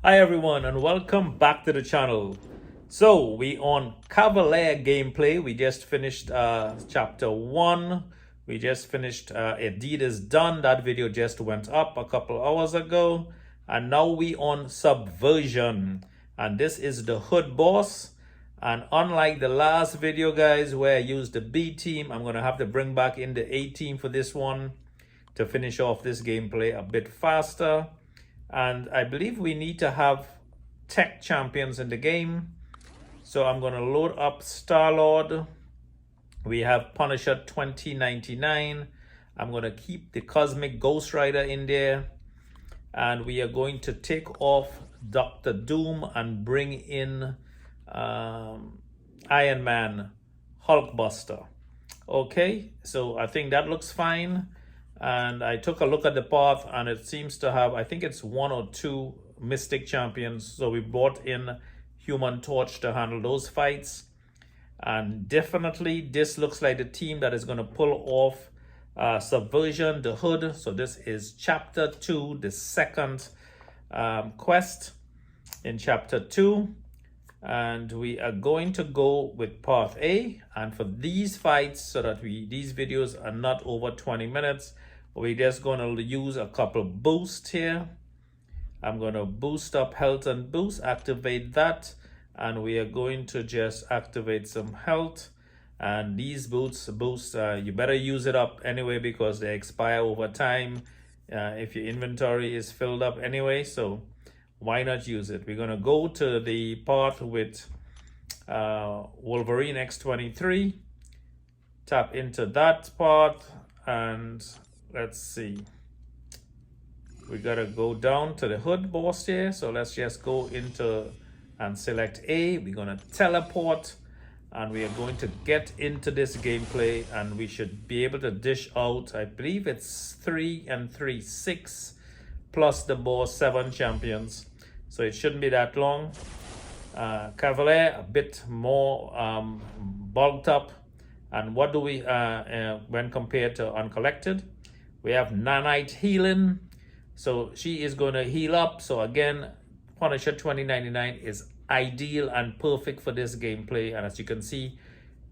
Hi everyone and welcome back to the channel. So we on Cavalier gameplay. We just finished chapter 1. We just finished A Deed is Done. That video just went up a couple hours ago. And now we on Subversion. And this is the hood boss. And unlike the last video guys where I used the B team, I'm going to have to bring back in the A team for this one to finish off this gameplay a bit faster. And I believe we need to have tech champions in the game. So I'm going to load up Star-Lord. We have Punisher 2099. I'm going to keep the Cosmic Ghost Rider in there. And we are going to take off Dr. Doom and bring in Iron Man Hulkbuster. Okay, so I think that looks fine. And I took a look at the path and it seems to have, I think it's 1 or 2 Mystic champions. So we brought in Human Torch to handle those fights. And definitely this looks like the team that is going to pull off Subversion, the Hood. So this is chapter 2, the second quest in chapter 2. And we are going to go with path A. And for these fights, so that these videos are not over 20 minutes, we're just going to use a couple boosts here. I'm going to boost up health and boost, activate that. And we are going to just activate some health. And these boosts, you better use it up anyway because they expire over time if your inventory is filled up anyway. So why not use it? We're going to go to the part with Wolverine X23. Tap into that part and let's see. We got to go down to the hood boss here. So let's just go into and select A. We're going to teleport and we are going to get into this gameplay and we should be able to dish out, I believe it's 3 and 3, 6 plus the boss 7 champions. So it shouldn't be that long. Cavalier a bit more bulked up. And what do we, when compared to Uncollected? We have Nanite healing. So she is going to heal up. So again, Punisher 2099 is ideal and perfect for this gameplay. And as you can see,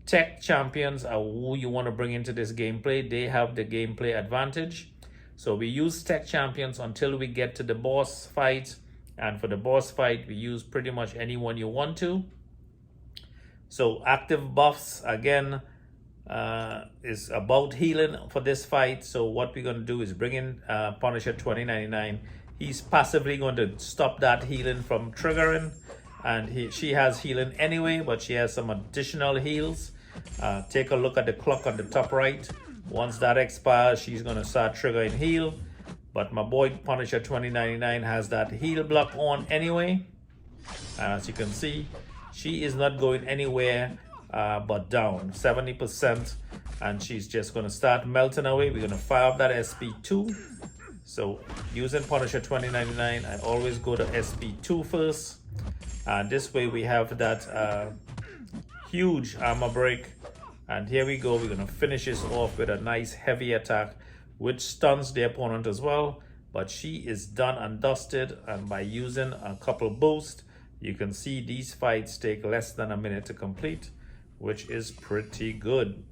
tech champions are who you want to bring into this gameplay. They have the gameplay advantage. So we use tech champions until we get to the boss fight. And for the boss fight, we use pretty much anyone you want to. So active buffs, again, is about healing for this fight. So what we're going to do is bring in Punisher 2099. He's passively going to stop that healing from triggering. And she has healing anyway, but she has some additional heals. Take a look at the clock on the top right. Once that expires, she's going to start triggering heal. But my boy Punisher 2099 has that heal block on anyway. As you can see, she is not going anywhere but down 70%. And she's just going to start melting away. We're going to fire up that SP2. So using Punisher 2099, I always go to SP2 first. And this way we have that huge armor break. And here we go. We're going to finish this off with a nice heavy attack, which stuns the opponent as well. But she is done and dusted. And by using a couple boosts, you can see these fights take less than a minute to complete, which is pretty good.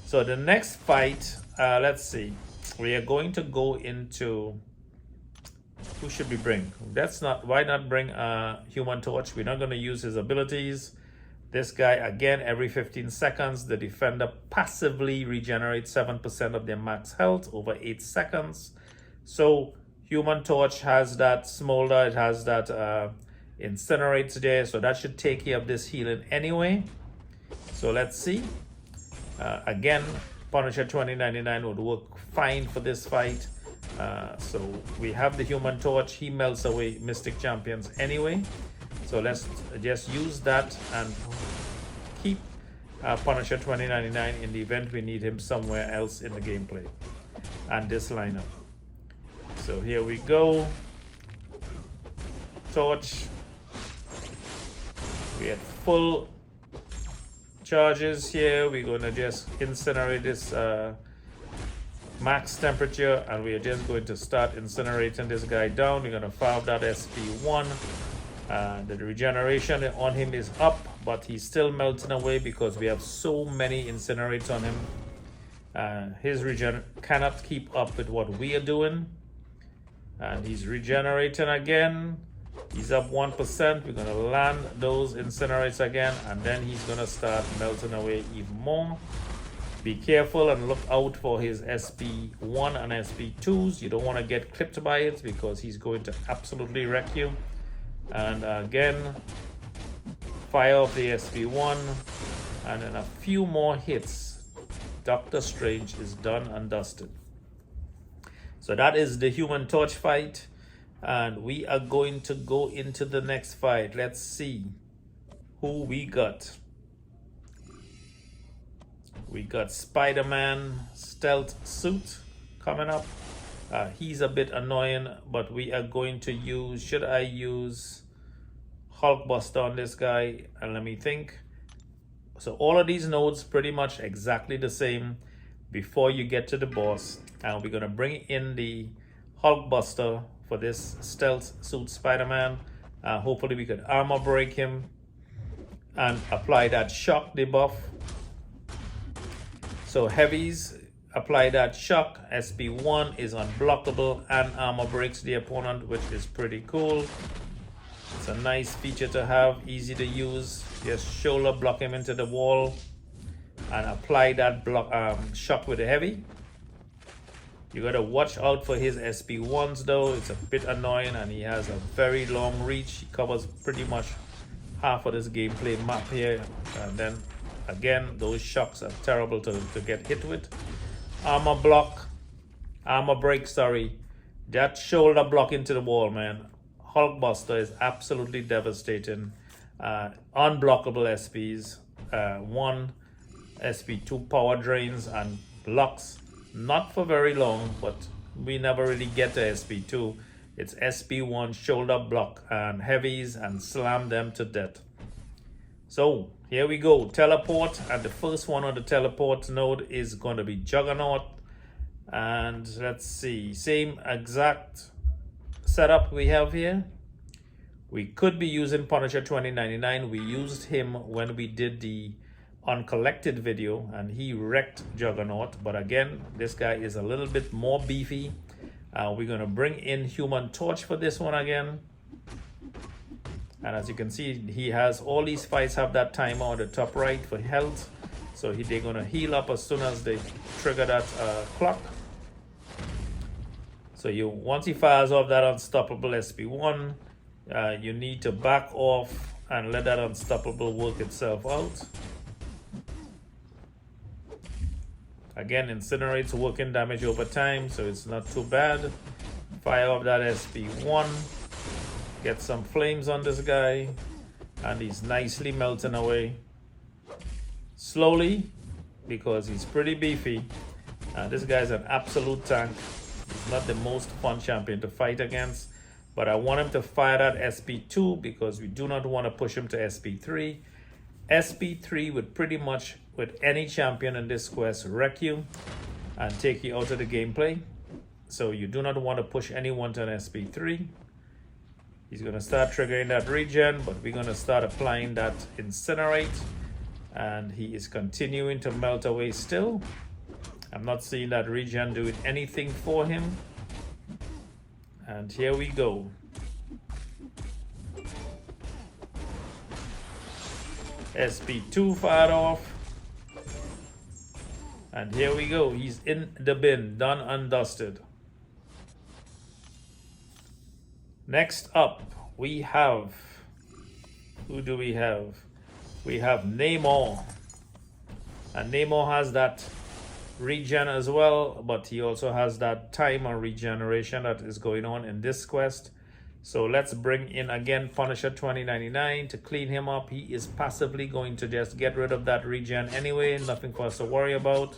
So the next fight, let's see. We are going to go into, who should we bring? Why not bring Human Torch? We're not going to use his abilities. This guy, again, every 15 seconds, the defender passively regenerates 7% of their max health over 8 seconds. So Human Torch has that smolder, it has that incinerates there. So that should take care of this healing anyway. So let's see. Again, Punisher 2099 would work fine for this fight. So we have the Human Torch. He melts away Mystic champions anyway. So let's just use that and keep Punisher 2099 in the event we need him somewhere else in the gameplay and this lineup. So here we go. Torch. We had full charges here. We're going to just incinerate this max temperature, and we are just going to start incinerating this guy down. We're going to fire up that SP1. The regeneration on him is up, but he's still melting away because we have so many incinerates on him. His regen cannot keep up with what we are doing, and he's regenerating again. He's up 1%. We're going to land those incinerates again, and then he's going to start melting away even more. Be careful and look out for his SP1 and SP2s. You don't want to get clipped by it because he's going to absolutely wreck you. And again, fire off the SP1, and in a few more hits, Doctor Strange is done and dusted. So that is the Human Torch fight, and we are going to go into the next fight. Let's see who we got. We got Spider-Man stealth suit coming up. He's a bit annoying, but we are going to use, should I use Hulkbuster on this guy? And let me think. So all of these nodes pretty much exactly the same before you get to the boss. And we're going to bring in the Hulkbuster for this stealth suit Spider-Man. Hopefully we could armor break him and apply that shock debuff. So heavies, apply that shock. SP1 is unblockable and armor breaks the opponent, which is pretty cool. It's a nice feature to have, easy to use. Just shoulder block him into the wall and apply that block shock with the heavy. You gotta watch out for his SP1s though. It's a bit annoying and he has a very long reach. He covers pretty much half of this gameplay map here. And then again, those shocks are terrible to get hit with. Armor break, sorry. That shoulder block into the wall, man. Hulkbuster is absolutely devastating. Unblockable SPs. 1 SP2 power drains and blocks. Not for very long, but we never really get to SP2. It's SP1 shoulder block and heavies and slam them to death. So here we go, teleport, and the first one on the teleport node is going to be Juggernaut. And let's see, same exact setup we have here. We could be using Punisher 2099. We used him when we did the Uncollected video and he wrecked Juggernaut, but again, this guy is a little bit more beefy. We're going to bring in Human Torch for this one again. And as you can see, he has all these fights have that timer on the top right for health. So they're going to heal up as soon as they trigger that clock. So once he fires off that unstoppable SP1, you need to back off and let that unstoppable work itself out. Again, incinerates working damage over time, so it's not too bad. Fire off that SP1. Get some flames on this guy, and he's nicely melting away. Slowly, because he's pretty beefy. This guy's an absolute tank. He's not the most fun champion to fight against, but I want him to fire that SP2 because we do not want to push him to SP3. SP3 would pretty much, with any champion in this quest, wreck you and take you out of the gameplay. So you do not want to push anyone to an SP3. He's going to start triggering that regen, but we're going to start applying that incinerate. And he is continuing to melt away still. I'm not seeing that regen doing anything for him. And here we go. SP2 fired off. And here we go. He's in the bin, done and dusted. Next up, we have, who do we have? We have Neymar. And Neymar has that regen as well, but he also has that time and regeneration that is going on in this quest. So let's bring in again Punisher 2099 to clean him up. He is passively going to just get rid of that regen anyway. Nothing for us to worry about.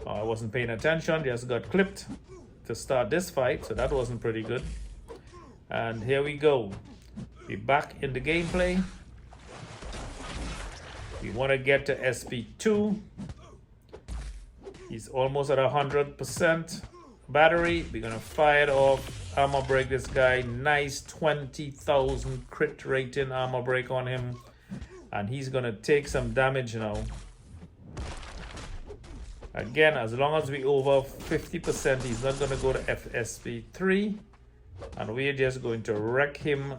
I wasn't paying attention, just got clipped to start this fight, so that wasn't pretty good. And here we go. We're back in the gameplay. We want to get to SP2. He's almost at 100% battery. We're gonna fire it off. Armor break this guy. Nice 20,000 crit rating armor break on him. And he's gonna take some damage now. Again, as long as we over 50%, he's not gonna go to FSP3. And we're just going to wreck him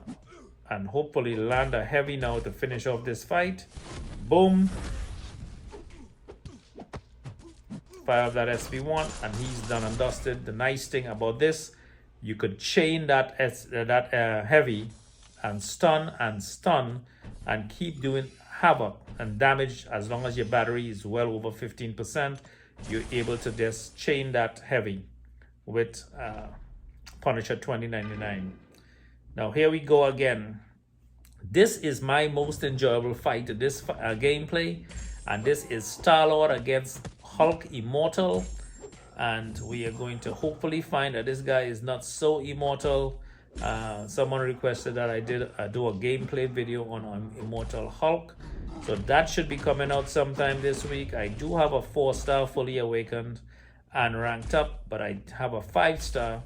and hopefully land a heavy now to finish off this fight. Boom. Fire up that SP1 and he's done and dusted. The nice thing about this, you could chain that heavy and stun and keep doing havoc and damage. As long as your battery is well over 15%, you're able to just chain that heavy with Punisher 2099. Now here we go again. This is my most enjoyable fight, this gameplay, and this is Star-Lord against Hulk Immortal, and we are going to hopefully find that this guy is not so immortal. Someone requested that I do a gameplay video on Immortal Hulk, so that should be coming out sometime this week. I do have a 4-star fully awakened and ranked up, but I have a 5-star,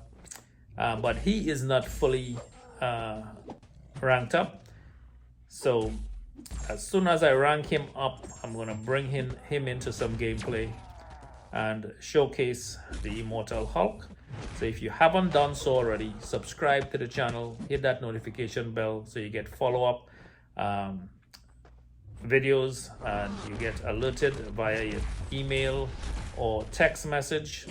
but he is not fully ranked up. So as soon as I rank him up, I'm going to bring him into some gameplay and showcase the Immortal Hulk. So if you haven't done so already, subscribe to the channel, hit that notification bell so you get follow-up videos and you get alerted via your email or text message.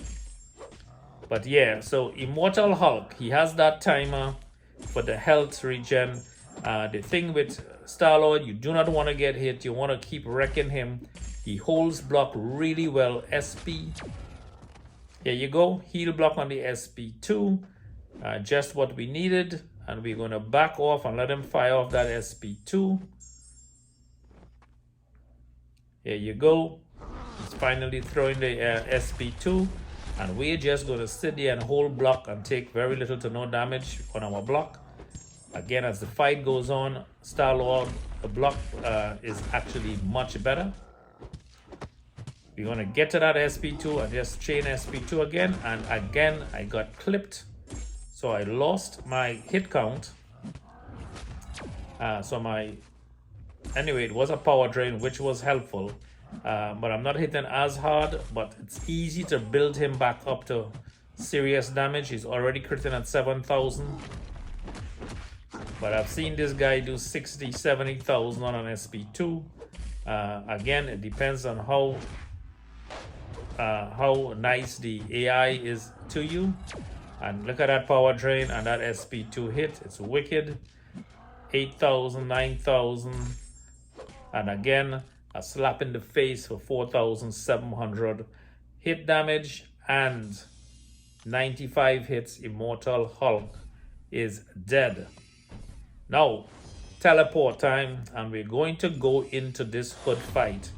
But yeah, so Immortal Hulk, he has that timer for the health regen. The thing with Star-Lord, you do not want to get hit. You want to keep wrecking him. He holds block really well. SP. Here you go. Heal block on the SP2. Just what we needed. And we're going to back off and let him fire off that SP2. Here you go. He's finally throwing the SP2. And we're just going to sit there and hold block and take very little to no damage on our block. Again, as the fight goes on, Star-Lord, the block is actually much better. We're going to get to that SP2 and just chain SP2 again. And again, I got clipped. So I lost my hit count. Anyway, it was a power drain, which was helpful. But I'm not hitting as hard, but it's easy to build him back up to serious damage. He's already critting at 7,000. But I've seen this guy do 60, 70,000 on an SP2. Again, it depends on how nice the AI is to you. And look at that power drain and that SP2 hit. It's wicked. 8,000, 9,000. And again, a slap in the face for 4,700 hit damage and 95 hits. Immortal Hulk is dead. Now, teleport time, and we're going to go into this hood fight.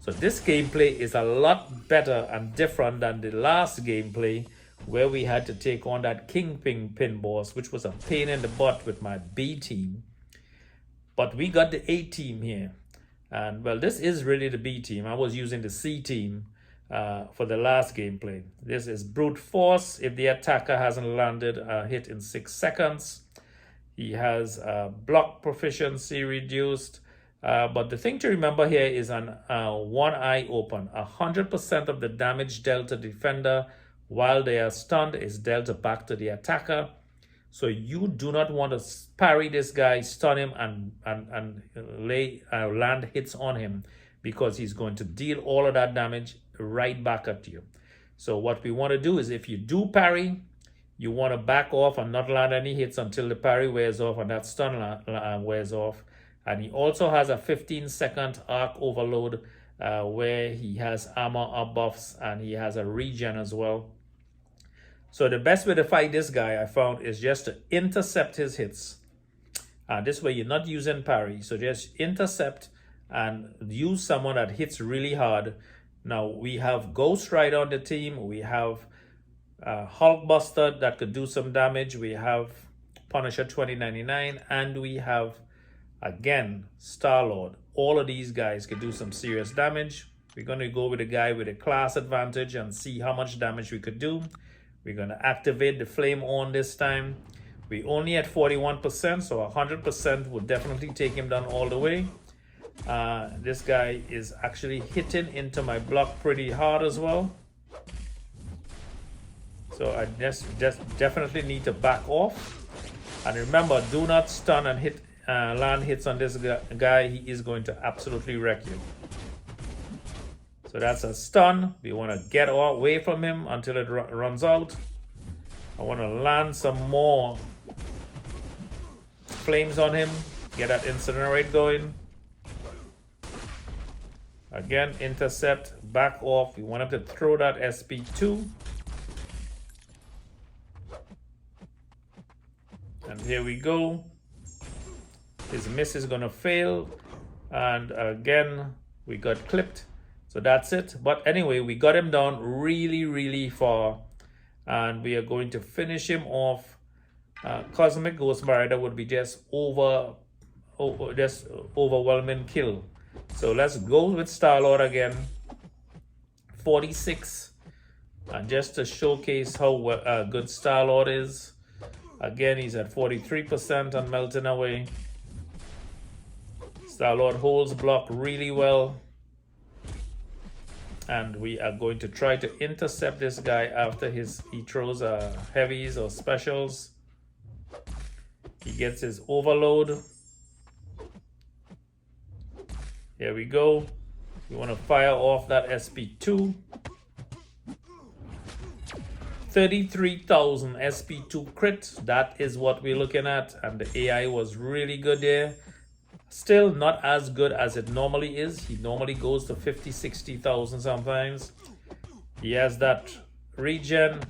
So this gameplay is a lot better and different than the last gameplay where we had to take on that Kingpin boss, which was a pain in the butt with my B team. But we got the A team here. And well, this is really the B team. I was using the C team for the last gameplay. This is brute force if the attacker hasn't landed a hit in 6 seconds. He has block proficiency reduced. But the thing to remember here is an one eye open. 100% of the damage dealt to defender while they are stunned is dealt back to the attacker. So you do not want to parry this guy, stun him, and land hits on him, because he's going to deal all of that damage right back at you. So what we want to do is, if you do parry, you want to back off and not land any hits until the parry wears off and that stun wears off. And he also has a 15-second arc overload where he has armor up buffs and he has a regen as well. So the best way to fight this guy, I found, is just to intercept his hits. This way you're not using parry. So just intercept and use someone that hits really hard. Now we have Ghost Rider on the team. We have Hulkbuster that could do some damage. We have Punisher 2099, and we have again Star-Lord. All of these guys could do some serious damage. We're going to go with a guy with a class advantage and see how much damage we could do. We're going to activate the flame on this time. We only at 41%, so 100% would definitely take him down all the way. This guy is actually hitting into my block pretty hard as well. So I just definitely need to back off. And remember, do not stun and hit land hits on this guy. He is going to absolutely wreck you. So that's a stun. We want to get away from him until it runs out. I want to land some more flames on him. Get that incinerate going. Again, intercept, back off. We want him to throw that SP2. And here we go. His miss is going to fail. And again, we got clipped. So that's it. But anyway, we got him down really, really far. And we are going to finish him off. Cosmic Ghost Rider would be just overwhelming kill. So let's go with Star-Lord again. 46. And just to showcase how good Star-Lord is. Again, he's at 43% on melting away. Star-Lord holds block really well. And we are going to try to intercept this guy after he throws heavies or specials. He gets his overload. Here we go. We want to fire off that SP2. 33,000 SP2 crit. That is what we're looking at. And the AI was really good there. Still not as good as it normally is. He normally goes to 50, 60,000 sometimes. He has that regen.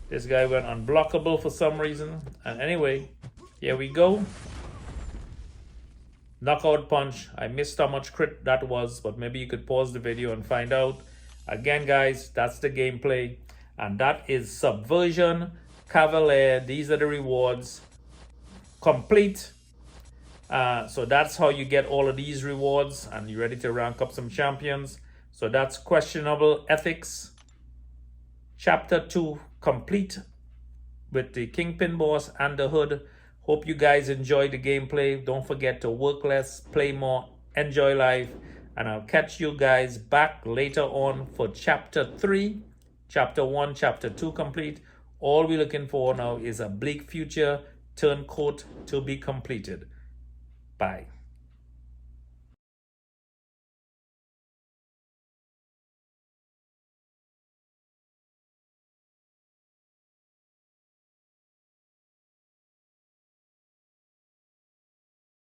This guy went unblockable for some reason. And anyway, here we go. Knockout punch. I missed how much crit that was, but maybe you could pause the video and find out. Again, guys, that's the gameplay. And that is Subversion, Cavalier. These are the rewards. Complete. So that's how you get all of these rewards, and you're ready to rank up some champions. So that's Questionable Ethics. Chapter 2 complete with the Kingpin boss and the Hood. Hope you guys enjoyed the gameplay. Don't forget to work less, play more, enjoy life. And I'll catch you guys back later on for Chapter 3. Chapter 1, Chapter 2 complete. All we're looking for now is a bleak future turncoat to be completed. Bye.